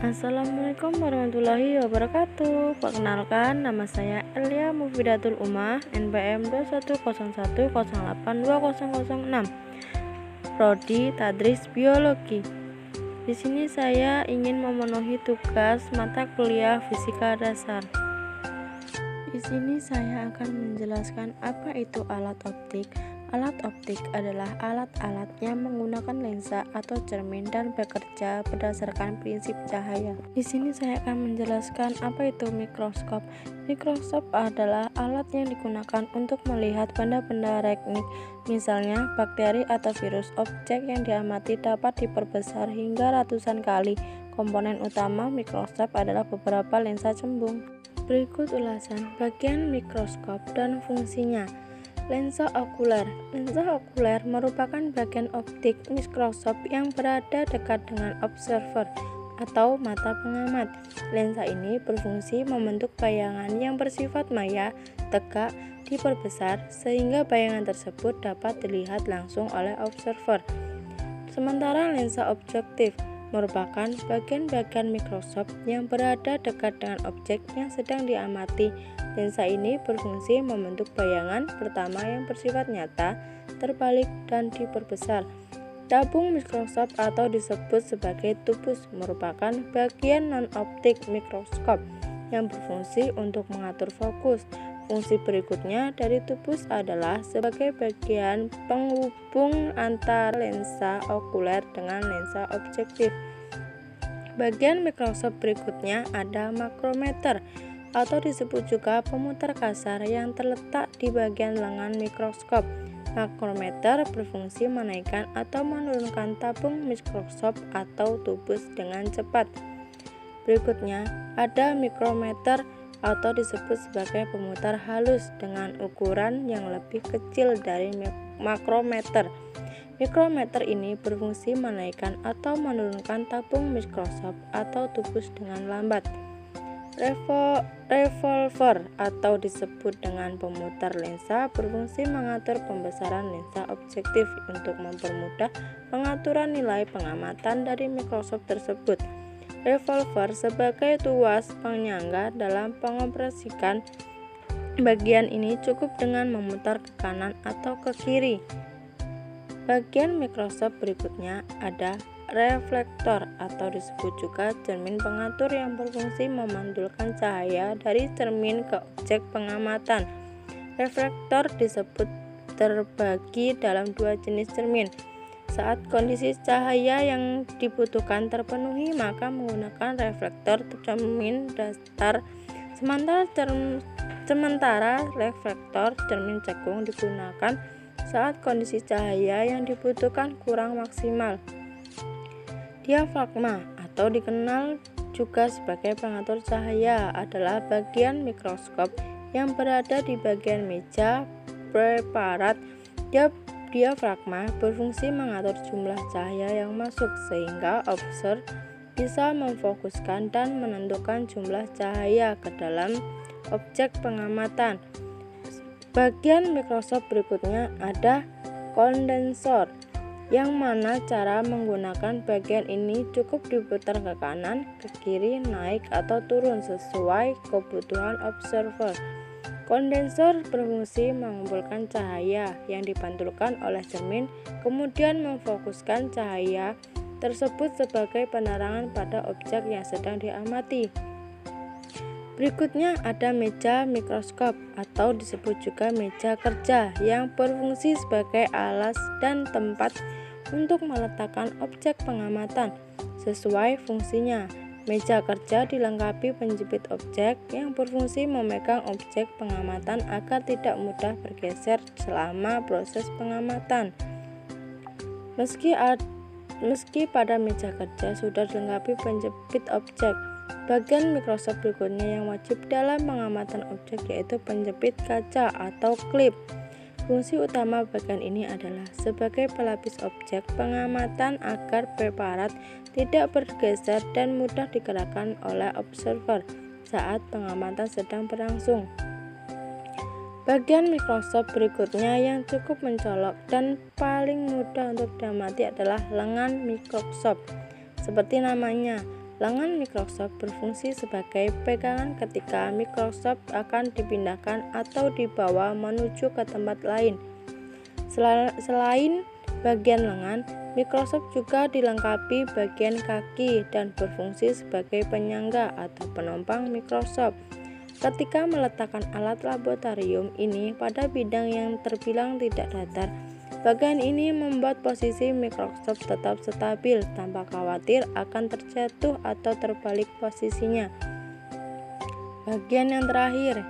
Assalamualaikum warahmatullahi wabarakatuh. Perkenalkan, nama saya Elia Mufidatul Umah, NPM 2101082006, Prodi Tadris Biologi. Di sini saya ingin memenuhi tugas mata kuliah Fisika Dasar. Di sini saya akan menjelaskan apa itu alat optik. Alat optik adalah alat-alat yang menggunakan lensa atau cermin dan bekerja berdasarkan prinsip cahaya. Di sini saya akan menjelaskan apa itu mikroskop. Mikroskop adalah alat yang digunakan untuk melihat benda-benda reknik, misalnya bakteri atau virus. Objek yang diamati dapat diperbesar hingga ratusan kali. Komponen utama mikroskop adalah beberapa lensa cembung. Berikut ulasan bagian mikroskop dan fungsinya. Lensa okuler. Lensa okuler merupakan bagian optik mikroskop yang berada dekat dengan observer atau mata pengamat. Lensa ini berfungsi membentuk bayangan yang bersifat maya, tegak, diperbesar sehingga bayangan tersebut dapat dilihat langsung oleh observer. Sementara lensa objektif merupakan bagian-bagian mikroskop yang berada dekat dengan objek yang sedang diamati. Lensa ini berfungsi membentuk bayangan pertama yang bersifat nyata, terbalik, dan diperbesar. Tabung mikroskop atau disebut sebagai tubus merupakan bagian non-optik mikroskop yang berfungsi untuk mengatur fokus. Fungsi berikutnya dari tubus adalah sebagai bagian penghubung antara lensa okuler dengan lensa objektif. Bagian mikroskop berikutnya ada makrometer atau disebut juga pemutar kasar yang terletak di bagian lengan mikroskop. Makrometer berfungsi menaikkan atau menurunkan tabung mikroskop atau tubus dengan cepat. Berikutnya ada mikrometer atau disebut sebagai pemutar halus dengan ukuran yang lebih kecil dari makrometer. Mikrometer ini berfungsi menaikkan atau menurunkan tabung mikroskop atau tubus dengan lambat. Revolver atau disebut dengan pemutar lensa berfungsi mengatur pembesaran lensa objektif untuk mempermudah pengaturan nilai pengamatan dari mikroskop tersebut. Revolver sebagai tuas penyangga dalam mengoperasikan bagian ini cukup dengan memutar ke kanan atau ke kiri. Bagian mikroskop berikutnya ada reflektor atau disebut juga cermin pengatur yang berfungsi memantulkan cahaya dari cermin ke objek pengamatan. Reflektor disebut terbagi dalam dua jenis cermin. Saat kondisi cahaya yang dibutuhkan terpenuhi, maka menggunakan reflektor cermin datar, sementara reflektor cermin cekung digunakan saat kondisi cahaya yang dibutuhkan kurang maksimal. Diafragma atau dikenal juga sebagai pengatur cahaya adalah bagian mikroskop yang berada di bagian meja preparat. Diafragma berfungsi mengatur jumlah cahaya yang masuk sehingga observer bisa memfokuskan dan menentukan jumlah cahaya ke dalam objek pengamatan. Bagian mikroskop berikutnya ada kondensor, yang mana cara menggunakan bagian ini cukup diputar ke kanan, ke kiri, naik atau turun sesuai kebutuhan observer. Kondensor berfungsi mengumpulkan cahaya yang dipantulkan oleh cermin, kemudian memfokuskan cahaya tersebut sebagai penerangan pada objek yang sedang diamati. Berikutnya ada meja mikroskop atau disebut juga meja kerja yang berfungsi sebagai alas dan tempat untuk meletakkan objek pengamatan sesuai fungsinya. Meja kerja dilengkapi penjepit objek yang berfungsi memegang objek pengamatan agar tidak mudah bergeser selama proses pengamatan. Meski pada meja kerja sudah dilengkapi penjepit objek, bagian mikroskop berikutnya yang wajib dalam pengamatan objek yaitu penjepit kaca atau klip. Fungsi utama bagian ini adalah sebagai pelapis objek pengamatan agar preparat tidak bergeser dan mudah digerakkan oleh observer saat pengamatan sedang berlangsung. Bagian mikroskop berikutnya yang cukup mencolok dan paling mudah untuk diamati adalah lengan mikroskop. Seperti namanya, Lengan mikroskop berfungsi sebagai pegangan ketika mikroskop akan dipindahkan atau dibawa menuju ke tempat lain. Selain bagian lengan, mikroskop juga dilengkapi bagian kaki dan berfungsi sebagai penyangga atau penopang mikroskop. Ketika meletakkan alat laboratorium ini pada bidang yang terbilang tidak datar, bagian ini membuat posisi mikroskop tetap stabil tanpa khawatir akan terjatuh atau terbalik posisinya. Bagian yang terakhir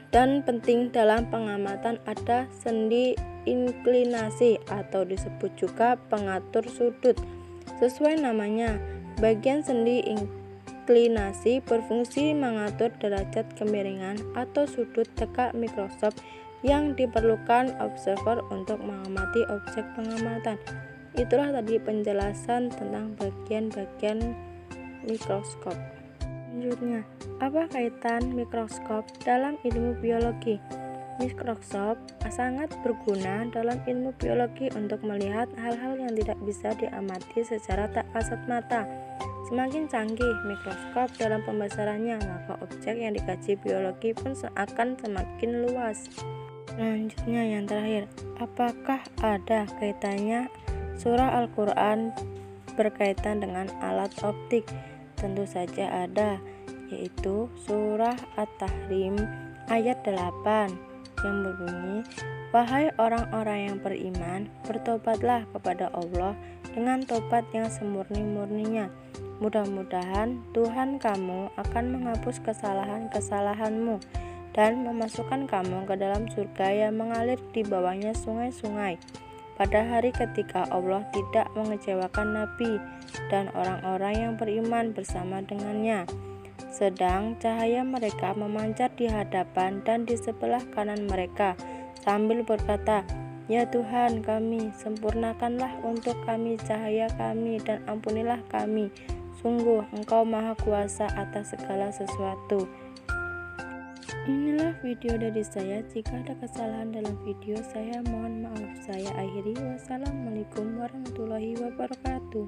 dan penting dalam pengamatan ada sendi inklinasi atau disebut juga pengatur sudut. Sesuai namanya, bagian sendi inklinasi berfungsi mengatur derajat kemiringan atau sudut tegak mikroskop yang diperlukan observer untuk mengamati objek pengamatan. Itulah tadi penjelasan tentang bagian-bagian mikroskop. Selanjutnya, apa kaitan mikroskop dalam ilmu biologi? Mikroskop sangat berguna dalam ilmu biologi untuk melihat hal-hal yang tidak bisa diamati secara tak kasat mata. Semakin canggih mikroskop dalam pembesarannya, maka objek yang dikaji biologi pun akan semakin luas. Selanjutnya yang terakhir, apakah ada kaitannya surah Al-Quran berkaitan dengan alat optik? Tentu saja ada, yaitu surah At-Tahrim ayat 8 yang berbunyi, "Wahai orang-orang yang beriman, bertobatlah kepada Allah dengan tobat yang semurni-murninya. Mudah-mudahan Tuhan kamu akan menghapus kesalahan-kesalahanmu dan memasukkan kamu ke dalam surga yang mengalir di bawahnya sungai-sungai pada hari ketika Allah tidak mengecewakan Nabi dan orang-orang yang beriman bersama dengannya, sedang cahaya mereka memancar di hadapan dan di sebelah kanan mereka sambil berkata, Ya Tuhan kami, sempurnakanlah untuk kami cahaya kami dan ampunilah kami, sungguh Engkau Maha Kuasa atas segala sesuatu." Inilah video dari saya. Jika ada kesalahan dalam video saya, mohon maaf. Saya akhiri. Wassalamualaikum warahmatullahi wabarakatuh.